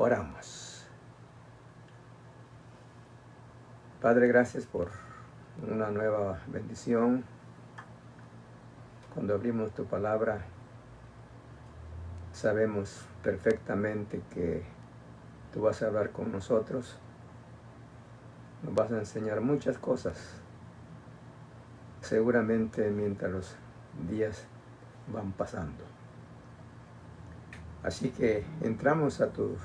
Oramos. Padre, gracias por una nueva bendición. Cuando abrimos tu palabra, sabemos perfectamente que tú vas a hablar con nosotros. Nos vas a enseñar muchas cosas, seguramente mientras los días van pasando. Así que entramos a tu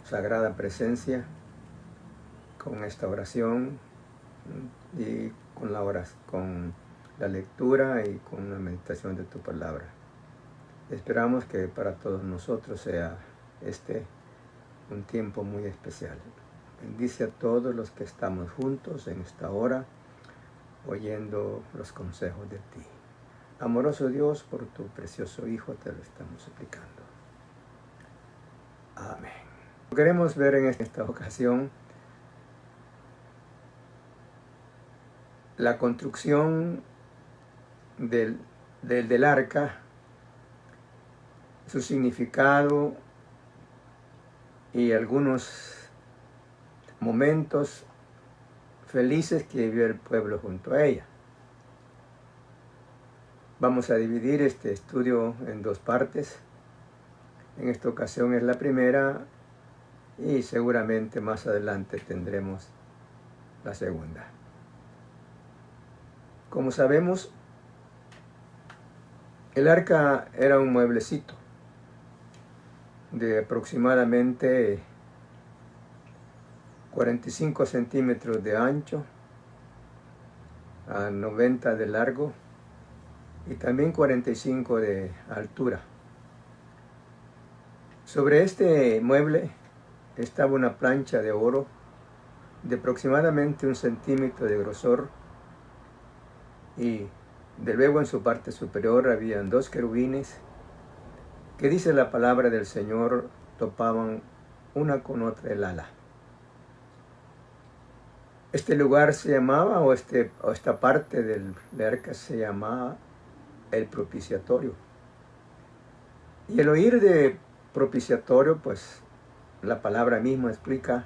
sagrada presencia con esta oración y con la lectura y con la meditación de tu palabra. Esperamos que para todos nosotros sea un tiempo muy especial. Bendice a todos los que estamos juntos en esta hora, oyendo los consejos de ti. Amoroso Dios, por tu precioso Hijo te lo estamos suplicando. Amén. Queremos ver en esta ocasión la construcción del arca, su significado y algunos momentos felices que vivió el pueblo junto a ella. Vamos a dividir este estudio en dos partes. En esta ocasión es la primera y seguramente más adelante tendremos la segunda. Como sabemos, el arca era un mueblecito de aproximadamente 45 centímetros de ancho, a 90 de largo y también 45 de altura. Sobre este mueble estaba una plancha de oro de aproximadamente 1 centímetro de grosor y de luego en su parte superior habían 2 querubines que, dice la palabra del Señor, topaban una con otra el ala. Este lugar se llamaba, o esta parte del arca se llamaba el propiciatorio. Y el oír de propiciatorio, pues la palabra misma explica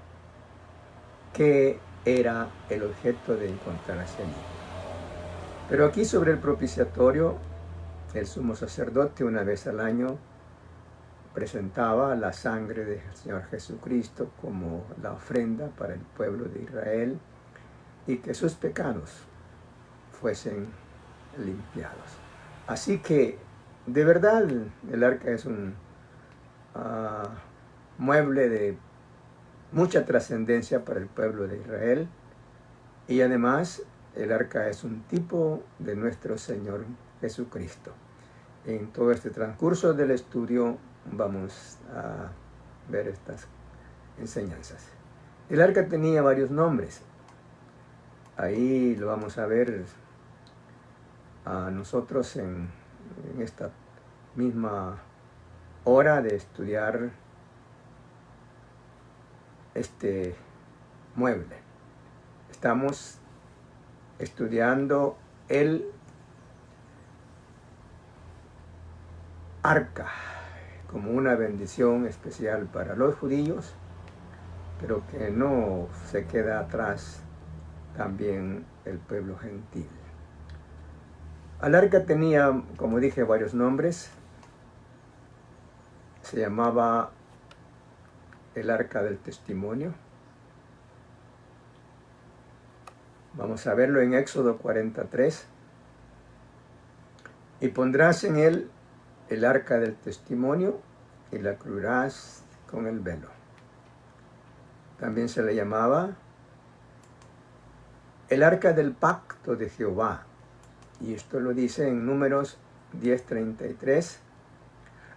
qué era el objeto de encontrarse allí. Pero aquí sobre el propiciatorio, el sumo sacerdote una vez al año presentaba la sangre del Señor Jesucristo como la ofrenda para el pueblo de Israel y que sus pecados fuesen limpiados. Así que, de verdad, el arca es un mueble de mucha trascendencia para el pueblo de Israel y además el arca es un tipo de nuestro Señor Jesucristo. En todo este transcurso del estudio vamos a ver estas enseñanzas. El arca tenía varios nombres. Ahí lo vamos a ver a nosotros en esta misma hora de estudiar este mueble. Estamos estudiando el arca como una bendición especial para los judíos, pero que no se queda atrás también el pueblo gentil. Al arca tenía, como dije, varios nombres. Se llamaba el arca del testimonio. Vamos a verlo en Éxodo 43. Y pondrás en él el arca del testimonio y la cubrirás con el velo. También se le llamaba el arca del pacto de Jehová. Y esto lo dice en Números 10:33.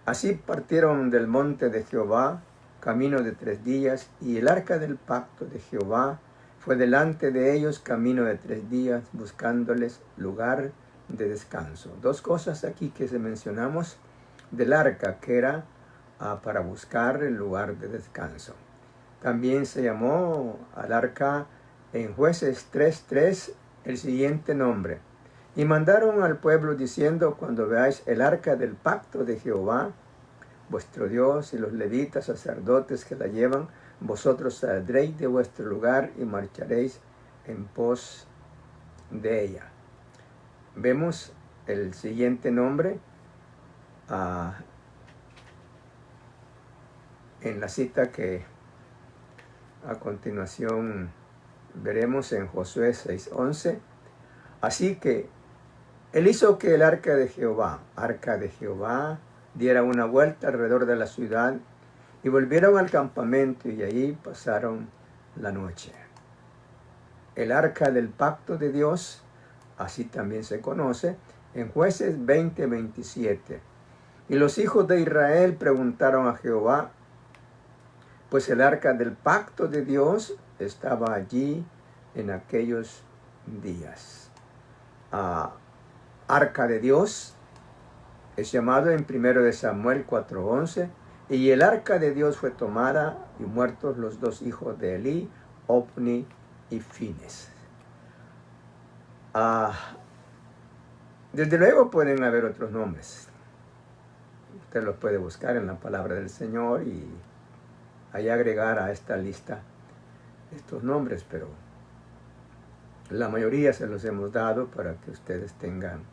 Así partieron del monte de Jehová, camino de 3 días, y el arca del pacto de Jehová fue delante de ellos camino de 3 días, buscándoles lugar de descanso. Dos cosas aquí que se mencionamos del arca, que era para buscar el lugar de descanso. También se llamó al arca en Jueces 3:3 el siguiente nombre. Y mandaron al pueblo diciendo: cuando veáis el arca del pacto de Jehová, vuestro Dios, y los levitas, sacerdotes que la llevan, vosotros saldréis de vuestro lugar y marcharéis en pos de ella. Vemos el siguiente nombre en la cita que a continuación veremos en Josué 6:11. Así que él hizo que el arca de Jehová, diera una vuelta alrededor de la ciudad, y volvieron al campamento, y allí pasaron la noche. El arca del pacto de Dios, así también se conoce, en Jueces 20:27. Y los hijos de Israel preguntaron a Jehová, pues el arca del pacto de Dios estaba allí en aquellos días. Arca de Dios es llamado en 1 Samuel 4:11, y el arca de Dios fue tomada y muertos los dos hijos de Elí, Ofni y Fines. Desde luego pueden haber otros nombres. Usted los puede buscar en la palabra del Señor y ahí agregar a esta lista estos nombres, pero la mayoría se los hemos dado para que ustedes tengan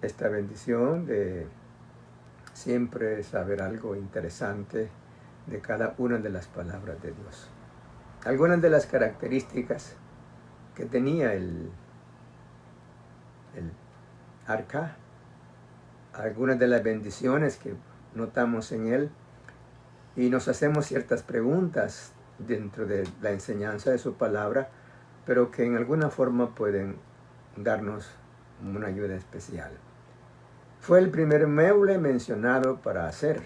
esta bendición de siempre saber algo interesante de cada una de las palabras de Dios. Algunas de las características que tenía el arca, algunas de las bendiciones que notamos en él, y nos hacemos ciertas preguntas dentro de la enseñanza de su palabra, pero que en alguna forma pueden darnos una ayuda especial. Fue el primer mueble mencionado para hacer,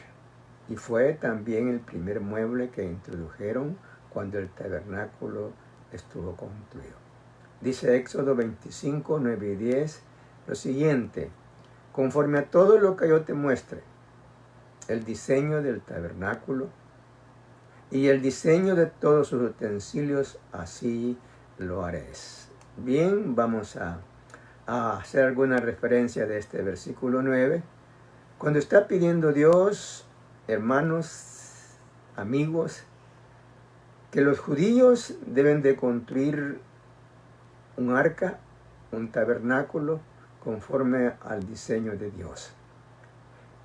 y fue también el primer mueble que introdujeron cuando el tabernáculo estuvo construido. Dice Éxodo 25, 9 y 10, lo siguiente: conforme a todo lo que yo te muestre, el diseño del tabernáculo y el diseño de todos sus utensilios, así lo haréis. Bien, vamos a hacer alguna referencia de este versículo 9. Cuando está pidiendo Dios, hermanos, amigos, que los judíos deben de construir un arca, un tabernáculo, conforme al diseño de Dios.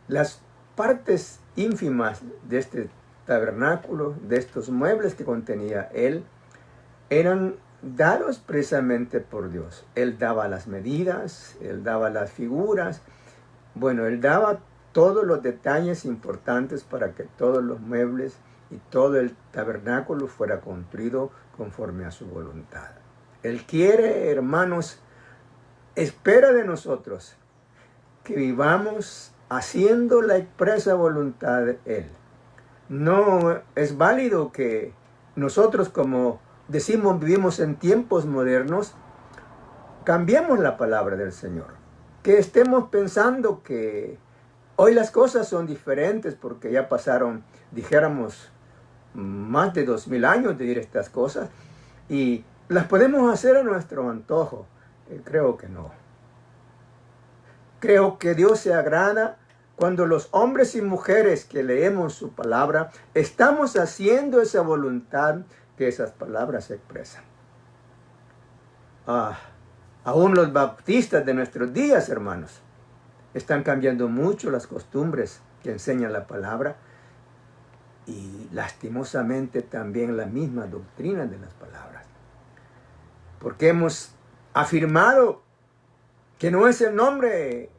Las partes ínfimas de este tabernáculo, de estos muebles que contenía él, eran dados precisamente por Dios. Él daba las medidas, él daba las figuras, él daba todos los detalles importantes para que todos los muebles y todo el tabernáculo fuera construido conforme a su voluntad. Él quiere, hermanos, espera de nosotros que vivamos haciendo la expresa voluntad de Él. No es válido que nosotros, como decimos, vivimos en tiempos modernos, cambiemos la palabra del Señor. Que estemos pensando que hoy las cosas son diferentes porque ya pasaron, dijéramos, más de 2000 años de ir estas cosas y las podemos hacer a nuestro antojo. Creo que no. Creo que Dios se agrada cuando los hombres y mujeres que leemos su palabra estamos haciendo esa voluntad que esas palabras expresan. Aún los bautistas de nuestros días, hermanos, están cambiando mucho las costumbres que enseña la palabra y lastimosamente también la misma doctrina de las palabras. Porque hemos afirmado que no es el nombre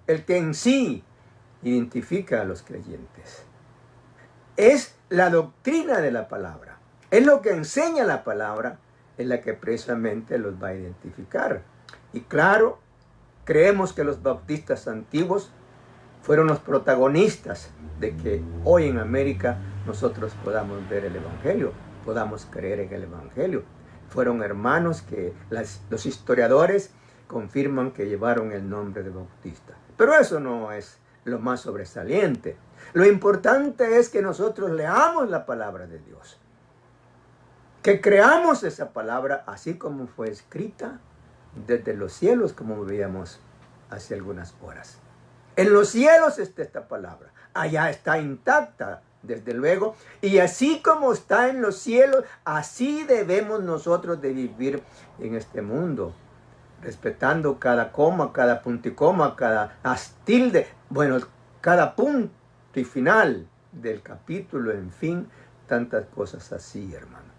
el que en sí identifica a los creyentes. Es la doctrina de la palabra. Es lo que enseña la palabra, es la que precisamente los va a identificar. Y claro, creemos que los bautistas antiguos fueron los protagonistas de que hoy en América nosotros podamos ver el Evangelio, podamos creer en el Evangelio. Fueron hermanos que los historiadores confirman que llevaron el nombre de bautista. Pero eso no es lo más sobresaliente. Lo importante es que nosotros leamos la palabra de Dios. Que creamos esa palabra así como fue escrita desde los cielos, como veíamos hace algunas horas. En los cielos está esta palabra. Allá está intacta, desde luego. Y así como está en los cielos, así debemos nosotros de vivir en este mundo. Respetando cada coma, cada punto y coma, cada tilde. Bueno, cada punto y final del capítulo, en fin, tantas cosas así, hermano.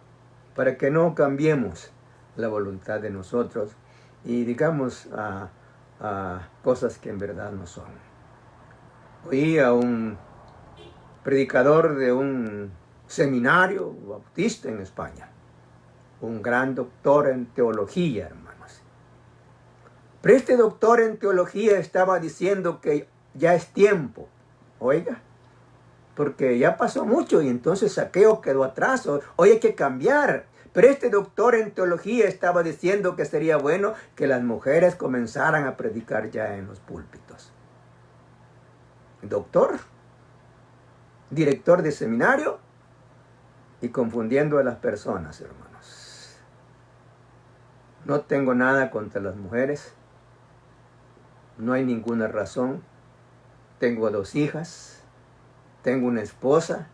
Para que no cambiemos la voluntad de nosotros y digamos a cosas que en verdad no son. Oí a un predicador de un seminario bautista en España, un gran doctor en teología, hermanos. Pero este doctor en teología estaba diciendo que ya es tiempo, oiga, porque ya pasó mucho y entonces Zaqueo quedó atrás, hoy hay que cambiar. Pero este doctor en teología estaba diciendo que sería bueno que las mujeres comenzaran a predicar ya en los púlpitos. Doctor, director de seminario y confundiendo a las personas, hermanos. No tengo nada contra las mujeres, no hay ninguna razón. Tengo 2 hijas, tengo una esposa,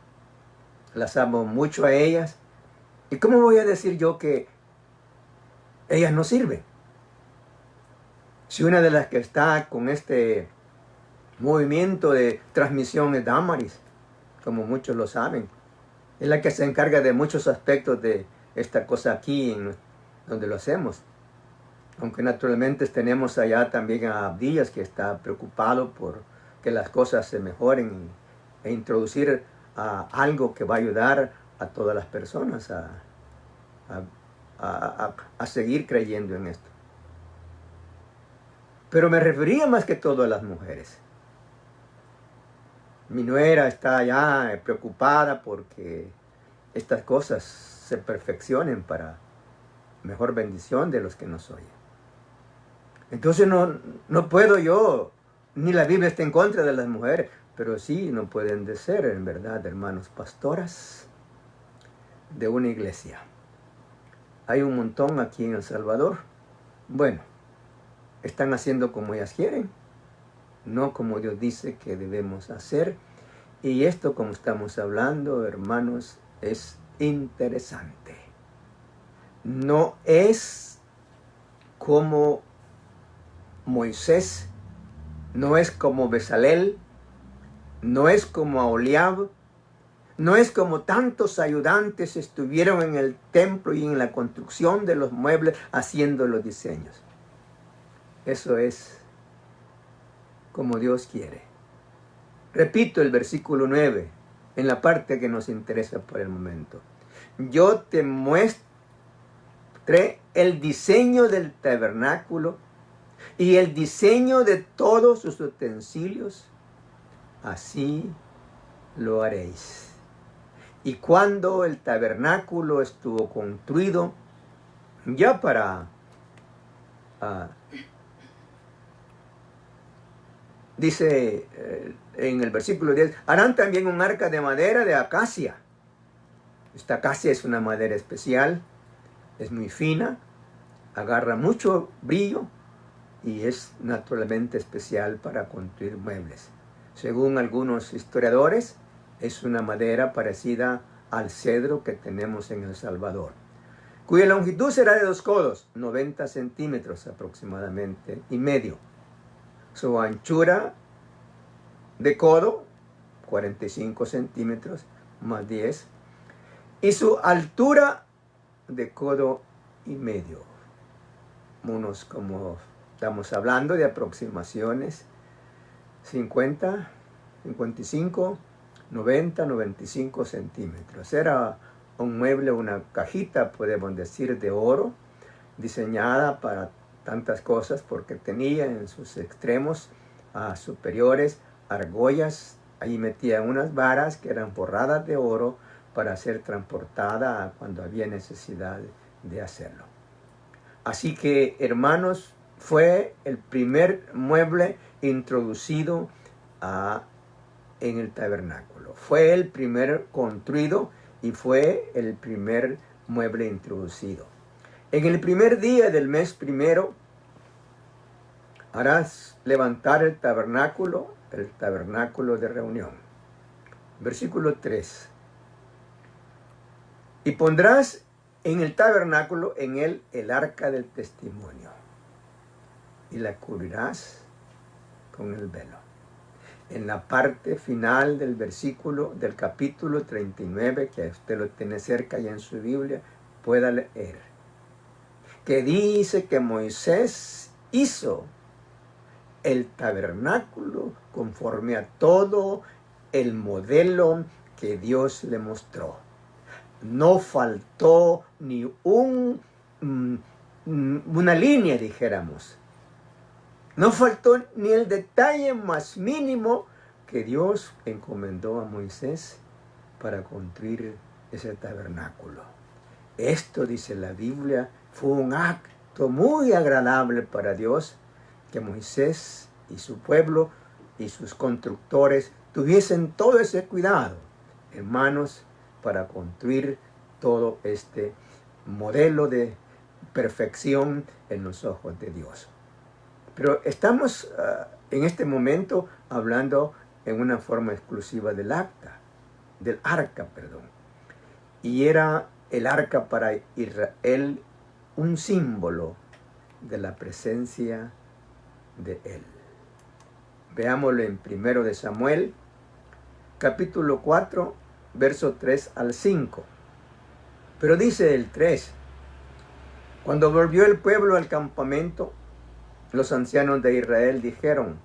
las amo mucho a ellas. ¿Y cómo voy a decir yo que ellas no sirven? Si una de las que está con este movimiento de transmisión es Damaris, como muchos lo saben, es la que se encarga de muchos aspectos de esta cosa aquí, donde lo hacemos. Aunque naturalmente tenemos allá también a Abdías, que está preocupado por que las cosas se mejoren e introducir algo que va a ayudar a todas las personas a seguir creyendo en esto. Pero me refería más que todo a las mujeres. Mi nuera está ya preocupada porque estas cosas se perfeccionen para mejor bendición de los que nos oyen. Entonces no puedo yo, ni la Biblia está en contra de las mujeres, pero sí no pueden de ser, en verdad, hermanos, pastoras de una iglesia. Hay un montón aquí en El Salvador. Bueno, están haciendo como ellas quieren, no como Dios dice que debemos hacer. Y esto, como estamos hablando, hermanos, es interesante. No es como Moisés, no es como Bezalel, no es como Aholiab, no es como tantos ayudantes estuvieron en el templo y en la construcción de los muebles haciendo los diseños. Eso es como Dios quiere. Repito el versículo 9, en la parte que nos interesa por el momento. Yo te muestré el diseño del tabernáculo y el diseño de todos sus utensilios. Así lo haréis. Y cuando el tabernáculo estuvo construido, ya para dice en el versículo 10, harán también un arca de madera de acacia. Esta acacia es una madera especial, es muy fina, agarra mucho brillo y es naturalmente especial para construir muebles. Según algunos historiadores, es una madera parecida al cedro que tenemos en El Salvador, cuya longitud será de 2 codos, 90 centímetros aproximadamente y medio. Su anchura de codo, 45 centímetros más 10. Y su altura de codo y medio. Unos, como estamos hablando, de aproximaciones 50, 55, 90, 95 centímetros. Era un mueble, una cajita, podemos decir, de oro, diseñada para tantas cosas porque tenía en sus extremos superiores argollas. Ahí metían unas varas que eran forradas de oro para ser transportada cuando había necesidad de hacerlo. Así que, hermanos, fue el primer mueble introducido en el tabernáculo. Fue el primer construido y fue el primer mueble introducido. En el primer día del mes primero, harás levantar el tabernáculo de reunión. Versículo 3. Y pondrás en el tabernáculo, en él, el arca del testimonio, y la cubrirás con el velo. En la parte final del versículo del capítulo 39, que usted lo tiene cerca ya en su Biblia, pueda leer, que dice que Moisés hizo el tabernáculo conforme a todo el modelo que Dios le mostró. No faltó ni una línea, dijéramos. No faltó ni el detalle más mínimo que Dios encomendó a Moisés para construir ese tabernáculo. Esto, dice la Biblia, fue un acto muy agradable para Dios, que Moisés y su pueblo y sus constructores tuviesen todo ese cuidado, hermanos, para construir todo este modelo de perfección en los ojos de Dios. Pero estamos en este momento hablando en una forma exclusiva del arca, y era el arca para Israel un símbolo de la presencia de él. Veámoslo en 1 de Samuel, capítulo 4, verso 3 al 5. Pero dice el 3, cuando volvió el pueblo al campamento, los ancianos de Israel dijeron,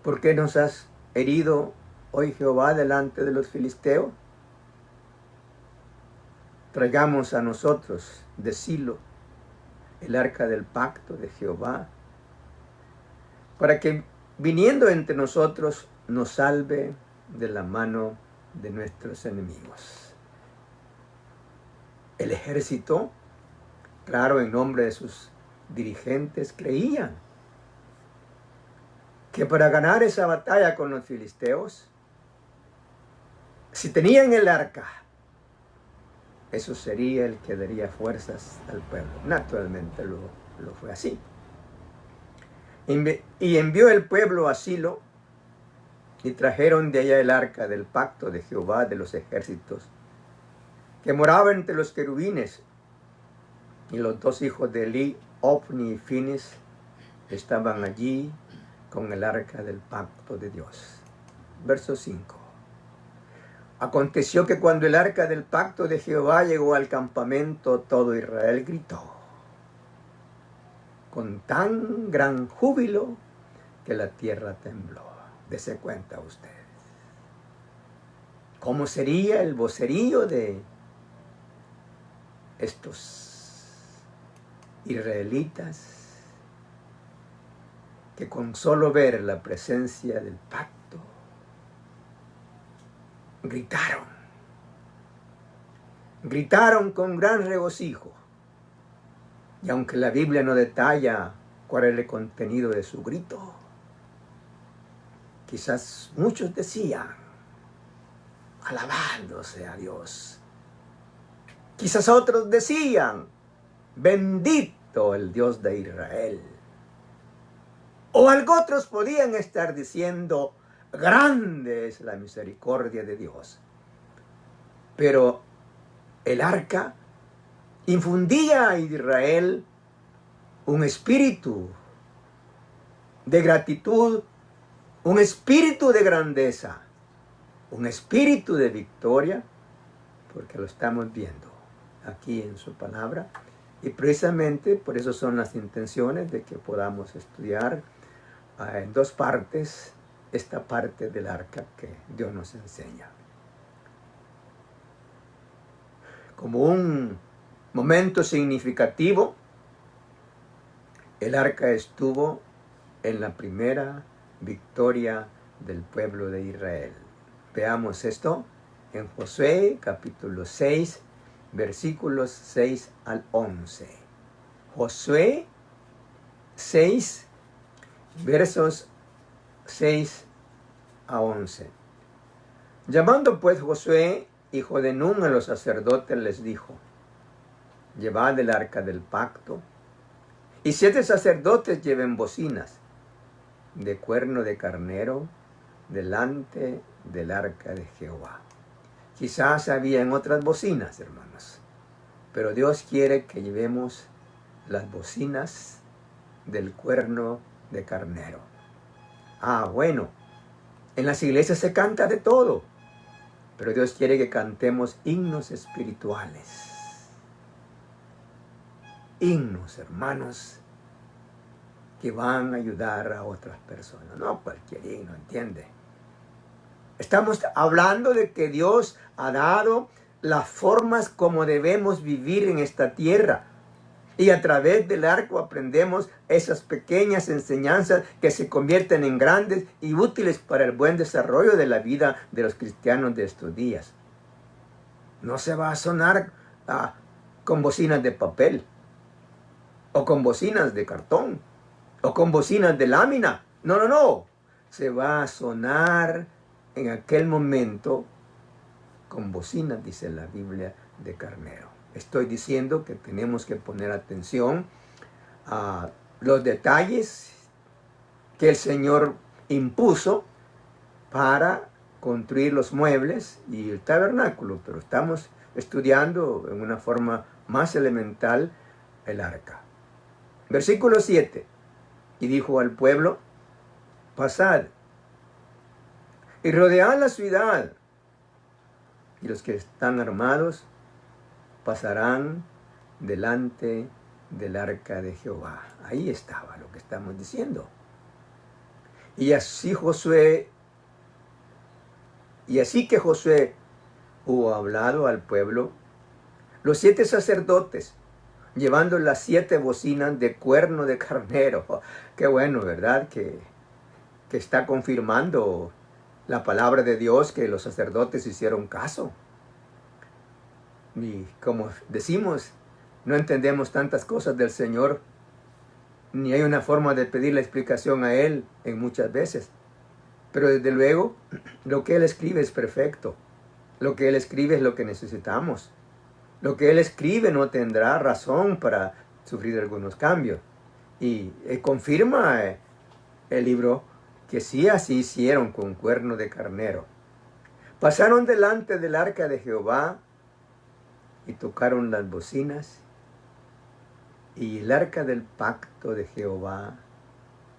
¿por qué nos has herido hoy Jehová delante de los filisteos? Traigamos a nosotros de Silo el arca del pacto de Jehová, para que viniendo entre nosotros nos salve de la mano de nuestros enemigos. El ejército, claro, en nombre de sus dirigentes, creían que para ganar esa batalla con los filisteos, si tenían el arca, eso sería el que daría fuerzas al pueblo. Naturalmente lo fue así. Y envió el pueblo a Silo, y trajeron de allá el arca del pacto de Jehová de los ejércitos, que moraba entre los querubines, y los dos hijos de Eli, Ofni y Finis, estaban allí con el arca del pacto de Dios. Verso 5. Aconteció que cuando el arca del pacto de Jehová llegó al campamento, todo Israel gritó con tan gran júbilo que la tierra tembló. Dese cuenta ustedes. ¿Cómo sería el vocerío de estos israelitas que con solo ver la presencia del pacto gritaron con gran regocijo? Y aunque la Biblia no detalla cuál era el contenido de su grito, quizás muchos decían, alabado sea Dios. Quizás otros decían, bendito el Dios de Israel. O algo otros podían estar diciendo, grande es la misericordia de Dios. Pero el arca infundía a Israel un espíritu de gratitud, un espíritu de grandeza, un espíritu de victoria, porque lo estamos viendo aquí en su palabra. Y precisamente por eso son las intenciones de que podamos estudiar en dos partes esta parte del arca que Dios nos enseña. Como un momento significativo, el arca estuvo en la primera victoria del pueblo de Israel. Veamos esto en Josué capítulo 6, versículos 6 al 11. Josué 6, versos 6 a 11. Llamando pues Josué, hijo de Nun, a los sacerdotes, les dijo, llevad el arca del pacto Y 7 sacerdotes lleven bocinas de cuerno de carnero delante del arca de Jehová. Quizás habían otras bocinas, hermanos, pero Dios quiere que llevemos las bocinas del cuerno de carnero. Ah, bueno, en las iglesias se canta de todo, pero Dios quiere que cantemos himnos espirituales. Himnos, hermanos, que van a ayudar a otras personas. No cualquier himno, ¿entiende? Estamos hablando de que Dios ha dado las formas como debemos vivir en esta tierra. Y a través del arco aprendemos esas pequeñas enseñanzas que se convierten en grandes y útiles para el buen desarrollo de la vida de los cristianos de estos días. No se va a sonar con bocinas de papel, o con bocinas de cartón, o con bocinas de lámina. No, no, no. Se va a sonar en aquel momento con bocinas, dice la Biblia, de carnero. Estoy diciendo que tenemos que poner atención a los detalles que el Señor impuso para construir los muebles y el tabernáculo, pero estamos estudiando en una forma más elemental el arca. Versículo 7. Y dijo al pueblo, pasad y rodead la ciudad, y los que están armados pasarán delante del arca de Jehová. Ahí estaba lo que estamos diciendo. Y así que Josué hubo hablado al pueblo, los 7 sacerdotes, llevando las 7 bocinas de cuerno de carnero. Oh, qué bueno, ¿verdad? Que está confirmando la palabra de Dios, que los sacerdotes hicieron caso. Y como decimos, no entendemos tantas cosas del Señor, ni hay una forma de pedir la explicación a Él en muchas veces. Pero desde luego, lo que Él escribe es perfecto. Lo que Él escribe es lo que necesitamos. Lo que Él escribe no tendrá razón para sufrir algunos cambios. Y confirma el libro que sí así hicieron con cuerno de carnero. Pasaron delante del arca de Jehová y tocaron las bocinas, y el arca del pacto de Jehová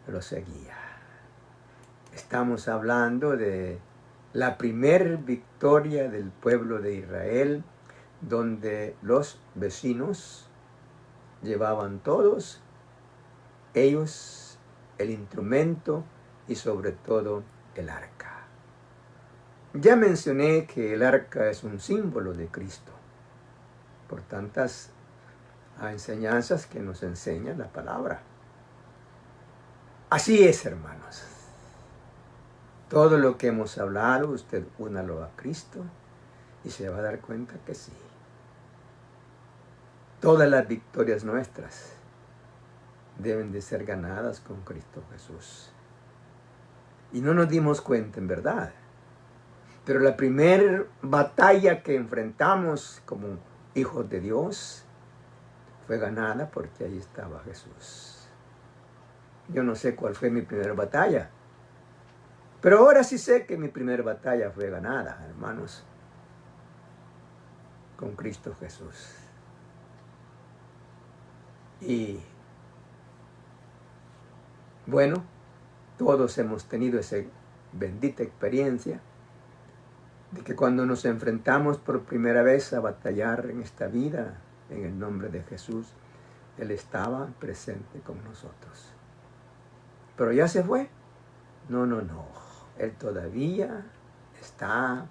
lo seguía. Estamos hablando de la primer victoria del pueblo de Israel, donde los vecinos llevaban todos ellos el instrumento y sobre todo el arca. Ya mencioné que el arca es un símbolo de Cristo, por tantas enseñanzas que nos enseña la palabra. Así es, hermanos. Todo lo que hemos hablado, usted únalo a Cristo y se va a dar cuenta que sí. Todas las victorias nuestras deben de ser ganadas con Cristo Jesús. Y no nos dimos cuenta, en verdad. Pero la primera batalla que enfrentamos como hijos de Dios fue ganada porque ahí estaba Jesús. Yo no sé cuál fue mi primera batalla, pero ahora sí sé que mi primera batalla fue ganada, hermanos, con Cristo Jesús. Y bueno, todos hemos tenido esa bendita experiencia de que cuando nos enfrentamos por primera vez a batallar en esta vida, en el nombre de Jesús, Él estaba presente con nosotros. Pero ya se fue. No. Él todavía está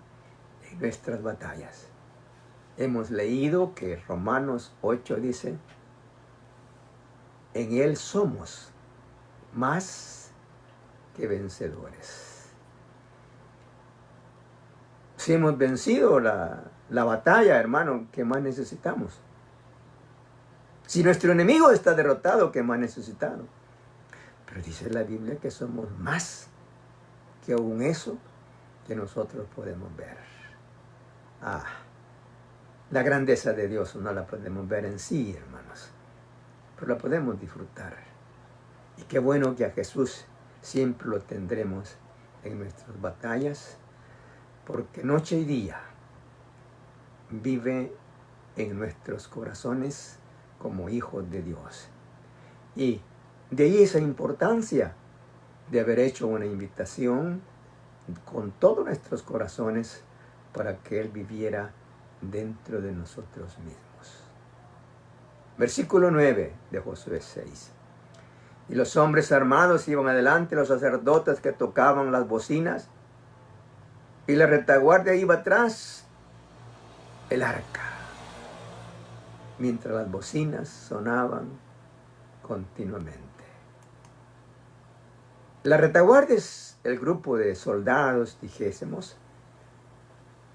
en nuestras batallas. Hemos leído que Romanos 8 dice, en Él somos más que vencedores. Si hemos vencido la batalla, hermano, ¿qué más necesitamos? Si nuestro enemigo está derrotado, ¿qué más necesitamos? Pero dice la Biblia que somos más que aún eso que nosotros podemos ver. La grandeza de Dios no la podemos ver en sí, hermanos. pero la podemos disfrutar. Y qué bueno que a Jesús siempre lo tendremos en nuestras batallas, porque noche y día vive en nuestros corazones como hijos de Dios. Y de ahí esa importancia de haber hecho una invitación con todos nuestros corazones para que Él viviera dentro de nosotros mismos. Versículo 9 de Josué 6. Y los hombres armados iban adelante, los sacerdotes que tocaban las bocinas, y la retaguardia iba atrás, el arca, mientras las bocinas sonaban continuamente. La retaguardia es el grupo de soldados, dijésemos,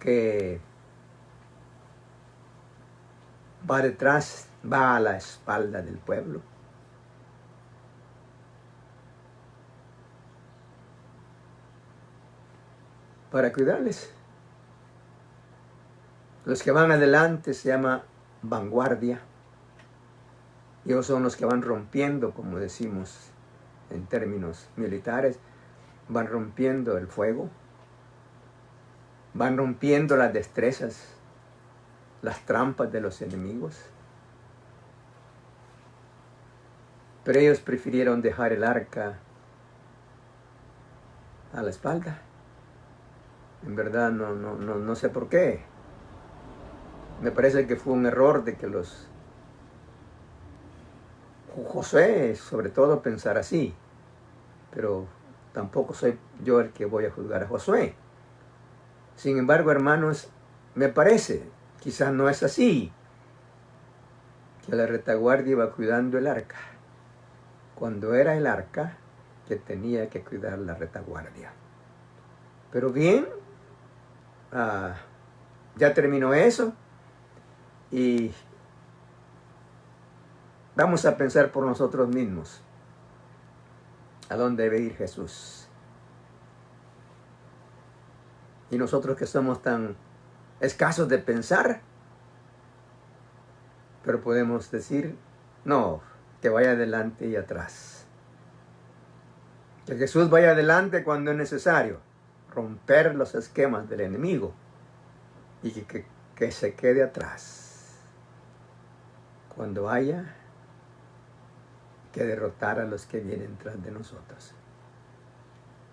que va detrás, va a la espalda del pueblo. Para cuidarles. Los que van adelante se llama vanguardia. Ellos son los que van rompiendo, como decimos en términos militares, van rompiendo el fuego, van rompiendo las destrezas, las trampas de los enemigos. Pero ellos prefirieron dejar el arca a la espalda. En verdad no sé por qué. Me parece que fue un error de que Josué, sobre todo, pensar así. Pero tampoco soy yo el que voy a juzgar a Josué. Sin embargo, hermanos, me parece, quizás no es así, que la retaguardia iba cuidando el arca, cuando era el arca que tenía que cuidar la retaguardia. Pero bien, ya terminó eso y vamos a pensar por nosotros mismos a dónde debe ir Jesús. Y nosotros que somos tan escasos de pensar, pero podemos decir, no, que vaya adelante y atrás. Que Jesús vaya adelante cuando es necesario, romper los esquemas del enemigo y que se quede atrás cuando haya que derrotar a los que vienen tras de nosotros.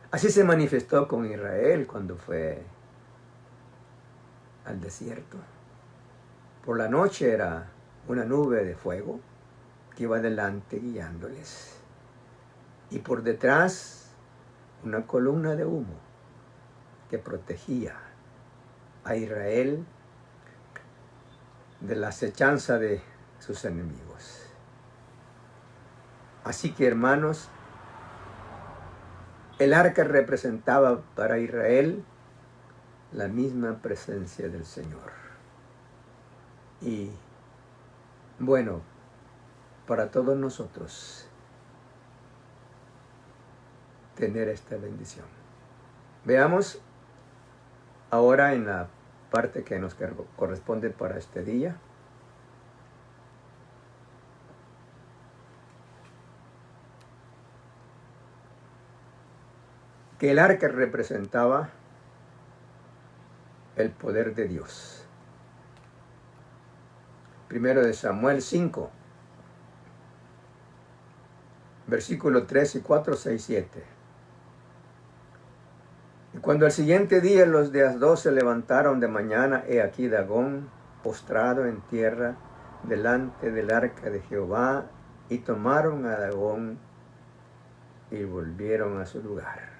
Así se manifestó con Israel cuando fue al desierto. Por la noche era una nube de fuego que iba adelante guiándoles. Y por detrás una columna de humo que protegía a Israel de la acechanza de sus enemigos. Así que, hermanos, el arca representaba para Israel la misma presencia del Señor. Y bueno, para todos nosotros tener esta bendición. Veamos ahora en la parte que nos corresponde para este día. Que el arca representaba el poder de Dios. Primero de Samuel 5, versículo 3 y 4, 6, 7. Y cuando al siguiente día los de Asdod se levantaron de mañana, he aquí Dagón postrado en tierra delante del arca de Jehová, y tomaron a Dagón y volvieron a su lugar.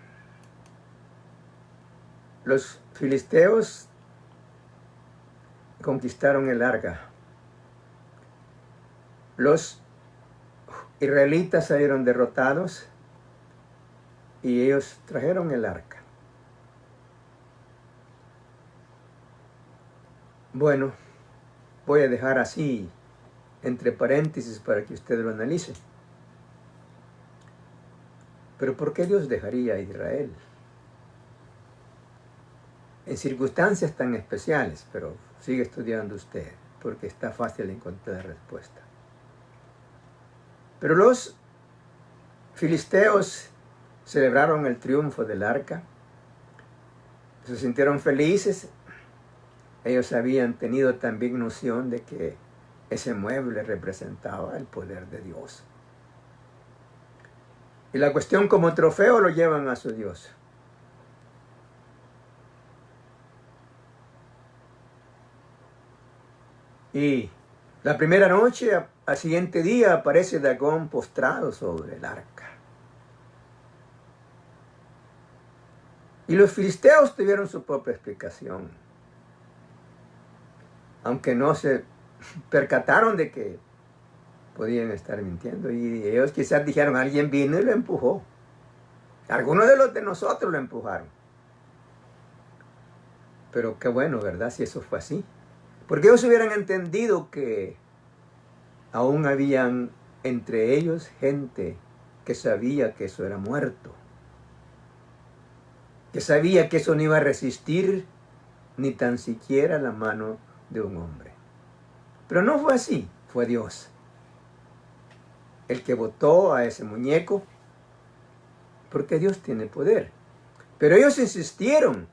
Los filisteos conquistaron el arca. Los israelitas salieron derrotados y ellos trajeron el arca. Bueno, voy a dejar así entre paréntesis para que usted lo analice. Pero ¿por qué Dios dejaría a Israel? En circunstancias tan especiales, pero sigue estudiando usted, porque está fácil encontrar la respuesta. Pero los filisteos celebraron el triunfo del arca, se sintieron felices. Ellos habían tenido también noción de que ese mueble representaba el poder de Dios. Y la cuestión, como trofeo lo llevan a su Dios. Y la primera noche, al siguiente día, aparece Dagón postrado sobre el arca. Y los filisteos tuvieron su propia explicación. Aunque no se percataron de que podían estar mintiendo. Y ellos quizás dijeron, alguien vino y lo empujó. Algunos de los de nosotros lo empujaron. Pero qué bueno, ¿verdad? Si eso fue así. Porque ellos hubieran entendido que aún habían entre ellos gente que sabía que eso era muerto. Que sabía que eso no iba a resistir ni tan siquiera la mano de un hombre. Pero no fue así, fue Dios el que botó a ese muñeco, porque Dios tiene poder. Pero ellos insistieron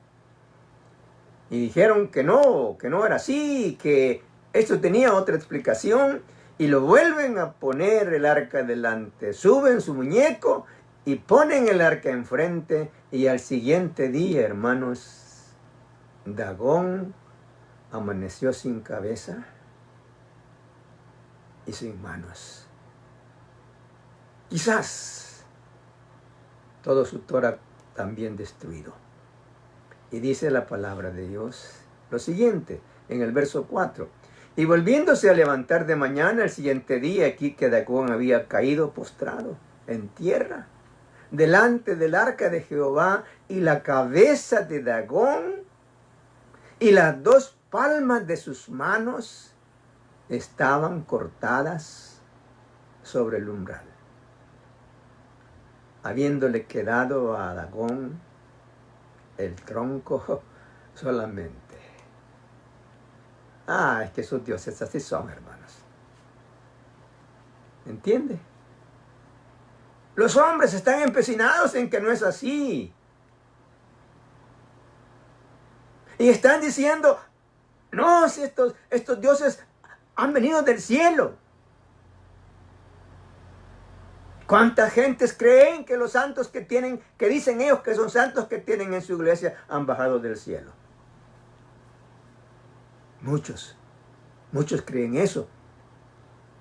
y dijeron que no era así, que esto tenía otra explicación, y lo vuelven a poner el arca delante. Suben su muñeco y ponen el arca enfrente, y al siguiente día, hermanos, Dagón amaneció sin cabeza y sin manos. Quizás todo su tórax también destruido. Y dice la palabra de Dios lo siguiente, en el verso 4. Y volviéndose a levantar de mañana el siguiente día, aquí que Dagón había caído postrado en tierra, delante del arca de Jehová, y la cabeza de Dagón y las dos palmas de sus manos estaban cortadas sobre el umbral, habiéndole quedado a Dagón el tronco solamente. Es que esos dioses así son, hermanos. ¿Entiende? Los hombres están empecinados en que no es así. Y están diciendo, no, si estos dioses han venido del cielo. ¿Cuántas gentes creen que los santos que dicen ellos que son santos que tienen en su iglesia, han bajado del cielo? Muchos creen eso,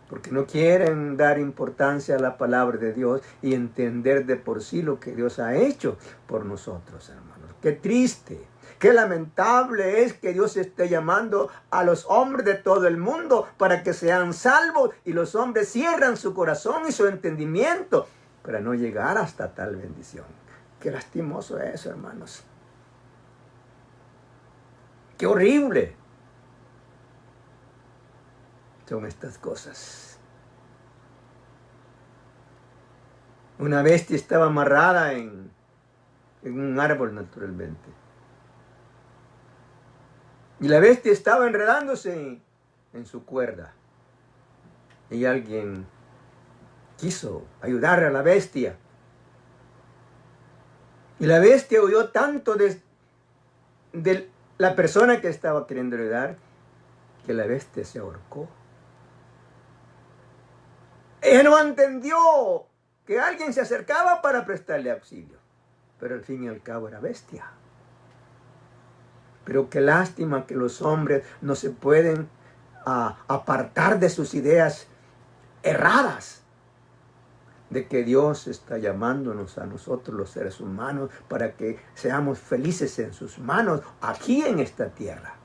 porque no quieren dar importancia a la palabra de Dios y entender de por sí lo que Dios ha hecho por nosotros, hermanos. Qué triste, qué lamentable es que Dios esté llamando a los hombres de todo el mundo para que sean salvos, y los hombres cierran su corazón y su entendimiento para no llegar hasta tal bendición. Qué lastimoso es eso, hermanos. Qué horrible son estas cosas. Una bestia estaba amarrada en un árbol, naturalmente. Y la bestia estaba enredándose en su cuerda. Y alguien quiso ayudar a la bestia. Y la bestia huyó tanto de la persona que estaba queriendo ayudar, que la bestia se ahorcó. Ella no entendió que alguien se acercaba para prestarle auxilio, pero al fin y al cabo era bestia. Pero qué lástima que los hombres no se pueden apartar de sus ideas erradas, de que Dios está llamándonos a nosotros los seres humanos para que seamos felices en sus manos aquí en esta tierra,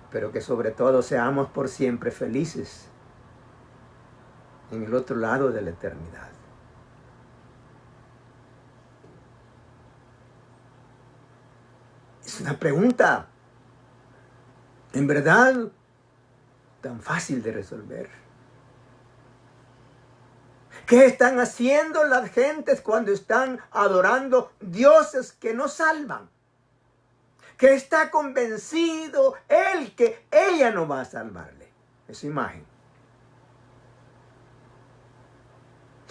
pero que sobre todo seamos por siempre felices en el otro lado de la eternidad. Es una pregunta, en verdad, tan fácil de resolver. ¿Qué están haciendo las gentes cuando están adorando dioses que no salvan? Que está convencido él que ella no va a salvarle. Esa imagen.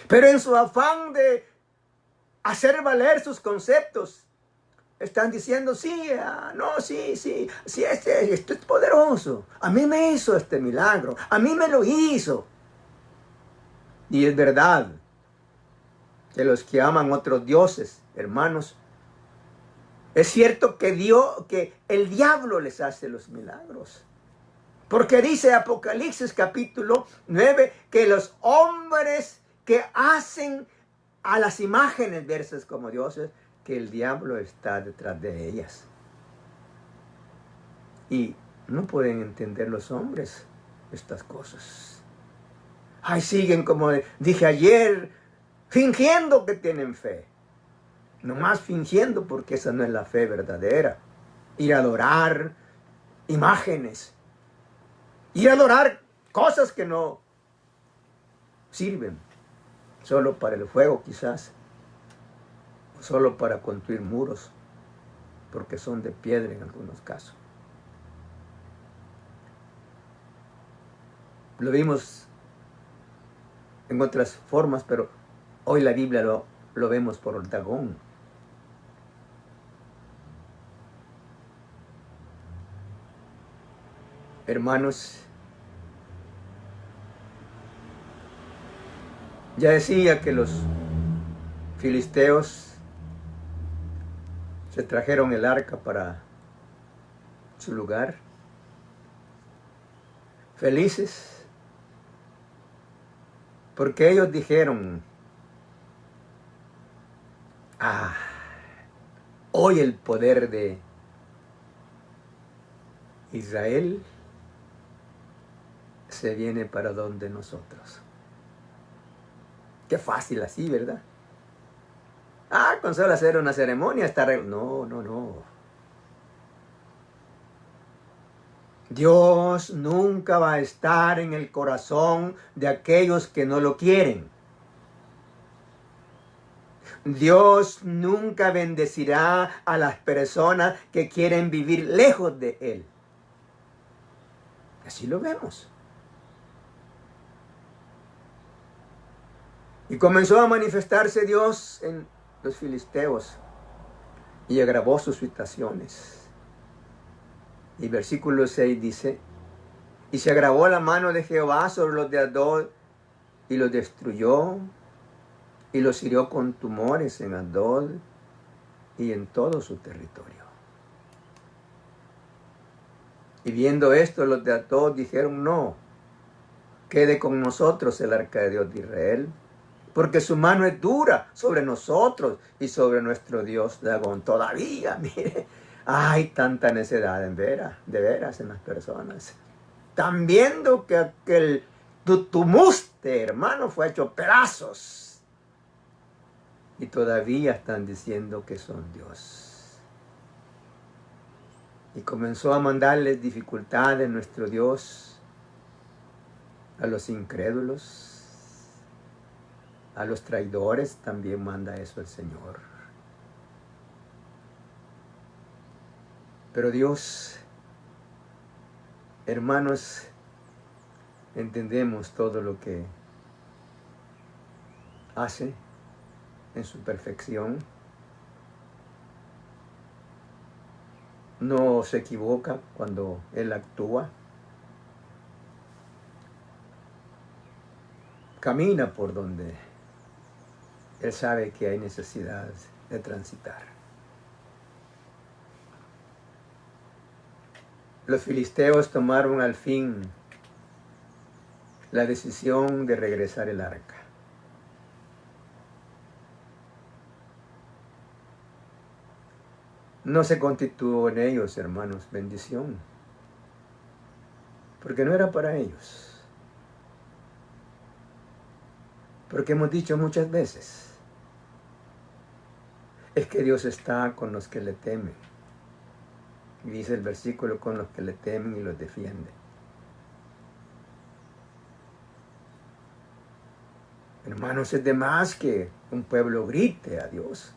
Pero en su afán de hacer valer sus conceptos, están diciendo, sí, esto es poderoso. A mí me hizo este milagro. A mí me lo hizo. Y es verdad que los que aman otros dioses, hermanos, es cierto que el diablo les hace los milagros. Porque dice Apocalipsis capítulo 9 que los hombres que hacen a las imágenes versas como dioses, que el diablo está detrás de ellas. Y no pueden entender los hombres estas cosas. Ay, siguen, como dije ayer, fingiendo que tienen fe. Nomás fingiendo, porque esa no es la fe verdadera. Ir a adorar imágenes. Ir a adorar cosas que no sirven. Solo para el fuego quizás. O solo para construir muros. Porque son de piedra en algunos casos. Lo vimos en otras formas, pero hoy la Biblia lo vemos por el Dagón. Hermanos, ya decía que los filisteos se trajeron el arca para su lugar, felices, porque ellos dijeron, hoy el poder de Israel se viene para donde nosotros. Qué fácil así, ¿verdad? Con solo hacer una ceremonia está... No. Dios nunca va a estar en el corazón de aquellos que no lo quieren. Dios nunca bendecirá a las personas que quieren vivir lejos de Él. Así lo vemos. Y comenzó a manifestarse Dios en los filisteos y agravó sus situaciones. Y versículo 6 dice, y se agravó la mano de Jehová sobre los de Asdod y los destruyó y los hirió con tumores en Asdod y en todo su territorio. Y viendo esto, los de Asdod dijeron, no, quede con nosotros el arca de Dios de Israel, porque su mano es dura sobre nosotros y sobre nuestro Dios Dagón. Todavía, mire, hay tanta necedad de veras en las personas. Están viendo que aquel Tutumuste, hermano, fue hecho pedazos. Y todavía están diciendo que son Dios. Y comenzó a mandarles dificultades nuestro Dios a los incrédulos. A los traidores también manda eso el Señor. Pero Dios, hermanos, entendemos todo lo que hace en su perfección. No se equivoca cuando Él actúa. Camina por donde Él sabe que hay necesidad de transitar. Los filisteos tomaron al fin la decisión de regresar el arca. No se constituyó en ellos, hermanos, bendición, porque no era para ellos. Porque hemos dicho muchas veces, es que Dios está con los que le temen. Y dice el versículo, con los que le temen y los defiende. Hermanos, es de más que un pueblo grite a Dios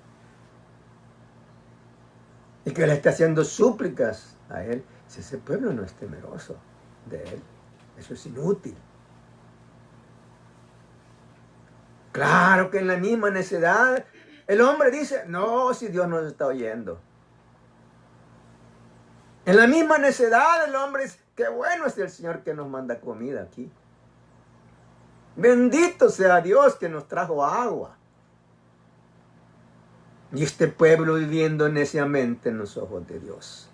y que le esté haciendo súplicas a Él. Si ese pueblo no es temeroso de Él, eso es inútil. Claro que en la misma necedad el hombre dice, no, si Dios nos está oyendo. En la misma necedad el hombre dice, qué bueno es el Señor que nos manda comida aquí. Bendito sea Dios que nos trajo agua. Y este pueblo viviendo neciamente en los ojos de Dios.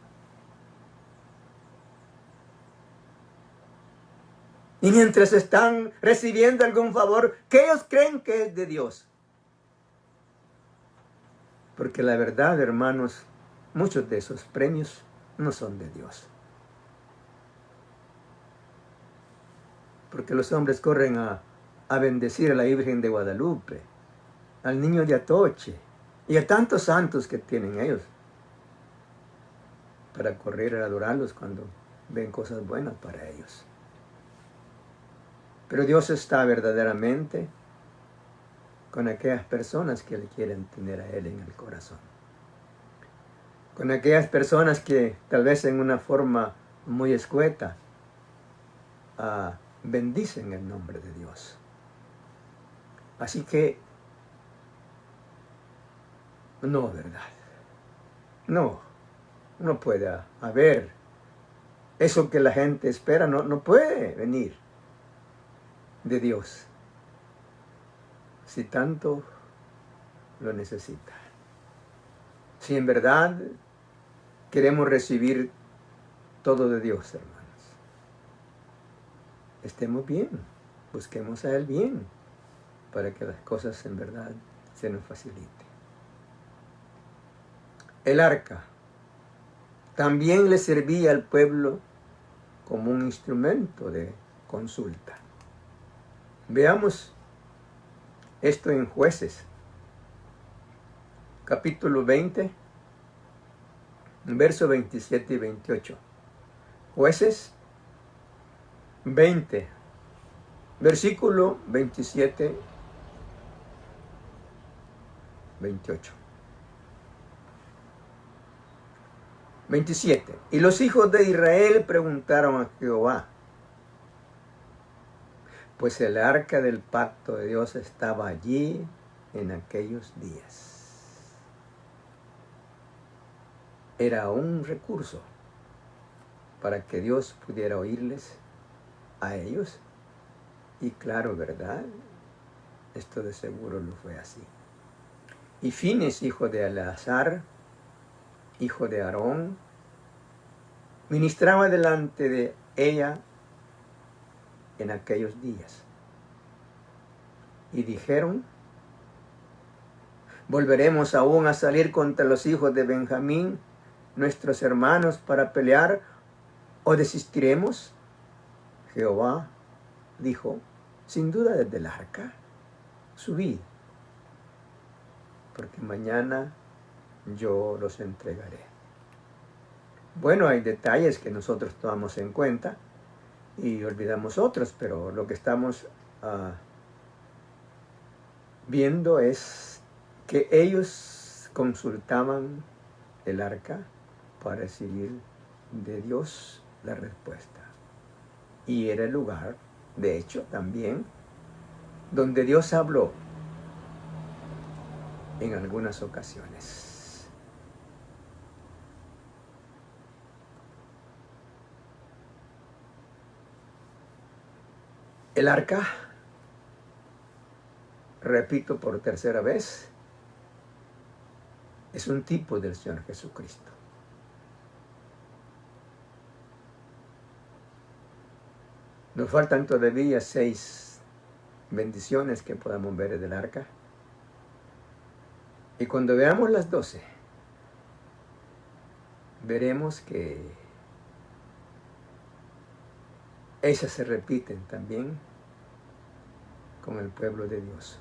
Y mientras están recibiendo algún favor que ellos creen que es de Dios. Porque la verdad, hermanos, muchos de esos premios no son de Dios. Porque los hombres corren a bendecir a la Virgen de Guadalupe, al niño de Atoche y a tantos santos que tienen ellos para correr a adorarlos cuando ven cosas buenas para ellos. Pero Dios está verdaderamente con aquellas personas que le quieren tener a Él en el corazón. Con aquellas personas que tal vez en una forma muy escueta bendicen el nombre de Dios. Así que, no, ¿verdad? No puede haber eso que la gente espera, no puede venir de Dios si tanto lo necesita. Si en verdad queremos recibir todo de Dios, hermanos, estemos bien, busquemos a Él bien, para que las cosas en verdad se nos faciliten. El arca también le servía al pueblo como un instrumento de consulta. Veamos esto en Jueces, capítulo 20, versos 27 y 28. Jueces 20, versículo 27, 28. 27. Y los hijos de Israel preguntaron a Jehová, pues el arca del pacto de Dios estaba allí en aquellos días. Era un recurso para que Dios pudiera oírles a ellos. Y claro, ¿verdad? Esto de seguro no fue así. Y Fines, hijo de Eleazar, hijo de Aarón, ministraba delante de ella en aquellos días. Y dijeron, ¿volveremos aún a salir contra los hijos de Benjamín, nuestros hermanos, para pelear, o desistiremos? Jehová dijo, sin duda desde el arca, subid, porque mañana yo los entregaré. Bueno, hay detalles que nosotros tomamos en cuenta y olvidamos otros, pero lo que estamos viendo es que ellos consultaban el arca para recibir de Dios la respuesta. Y era el lugar, de hecho, también, donde Dios habló en algunas ocasiones. El arca, repito por tercera vez, es un tipo del Señor Jesucristo. Nos faltan todavía 6 bendiciones que podamos ver del arca. Y cuando veamos las 12, veremos que esas se repiten también con el pueblo de Dios.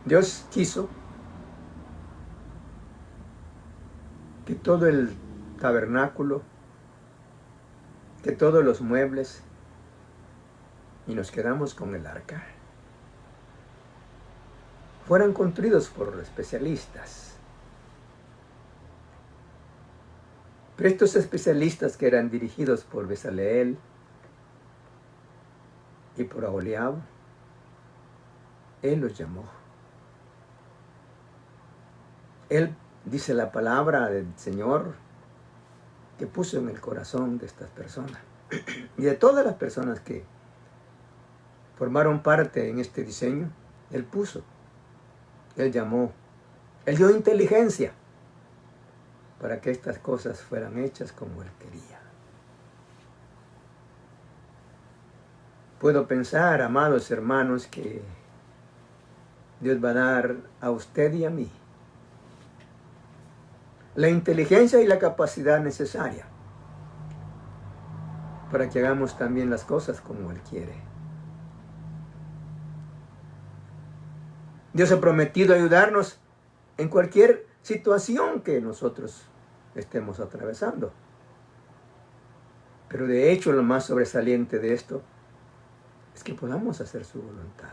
Dios quiso que todo el tabernáculo, que todos los muebles, y nos quedamos con el arca, fueran construidos por especialistas. Pero estos especialistas, que eran dirigidos por Bezaleel y por Aholiab, Él los llamó. Él, dice la palabra del Señor, que puso en el corazón de estas personas y de todas las personas que formaron parte en este diseño. Él puso, Él llamó, Él dio inteligencia para que estas cosas fueran hechas como Él quería. Puedo pensar, amados hermanos, que Dios va a dar a usted y a mí la inteligencia y la capacidad necesaria para que hagamos también las cosas como Él quiere. Dios ha prometido ayudarnos en cualquier situación que nosotros estemos atravesando. Pero de hecho lo más sobresaliente de esto es que podamos hacer su voluntad.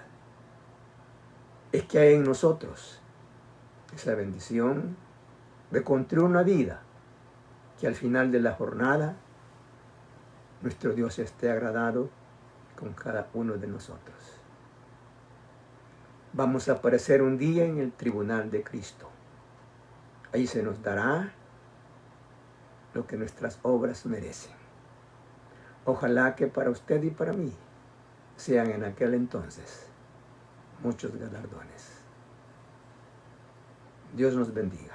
Es que hay en nosotros esa bendición de construir una vida que al final de la jornada nuestro Dios esté agradado con cada uno de nosotros. Vamos a aparecer un día en el tribunal de Cristo. Ahí se nos dará lo que nuestras obras merecen. Ojalá que para usted y para mí sean en aquel entonces muchos galardones. Dios nos bendiga.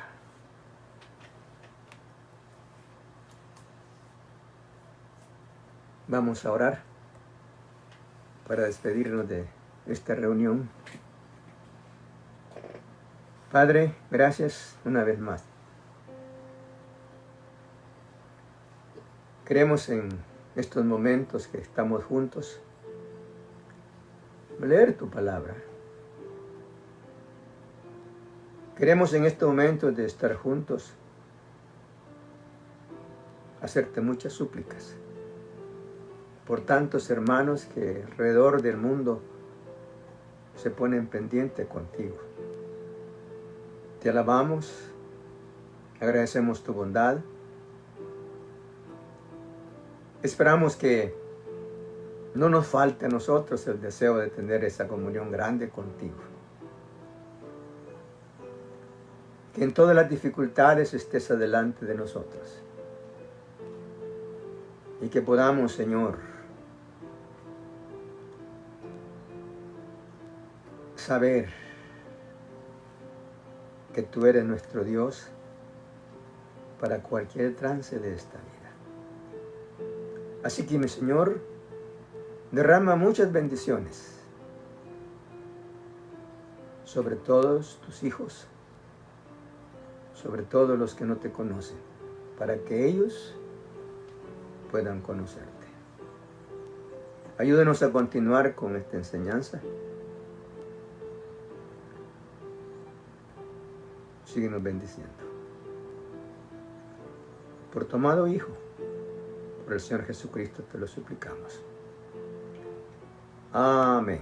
Vamos a orar para despedirnos de esta reunión. Padre, gracias una vez más. Queremos en estos momentos que estamos juntos leer tu palabra. Queremos en estos momentos de estar juntos hacerte muchas súplicas por tantos hermanos que alrededor del mundo se ponen pendientes contigo. Te alabamos, agradecemos tu bondad. Esperamos que no nos falte a nosotros el deseo de tener esa comunión grande contigo. Que en todas las dificultades estés adelante de nosotros. Y que podamos, Señor, saber que tú eres nuestro Dios para cualquier trance de esta vida. Así que, mi Señor, derrama muchas bendiciones sobre todos tus hijos, sobre todos los que no te conocen, para que ellos puedan conocerte. Ayúdanos a continuar con esta enseñanza. Síguenos bendiciendo. Por tu amado Hijo, por el Señor Jesucristo te lo suplicamos. Amén.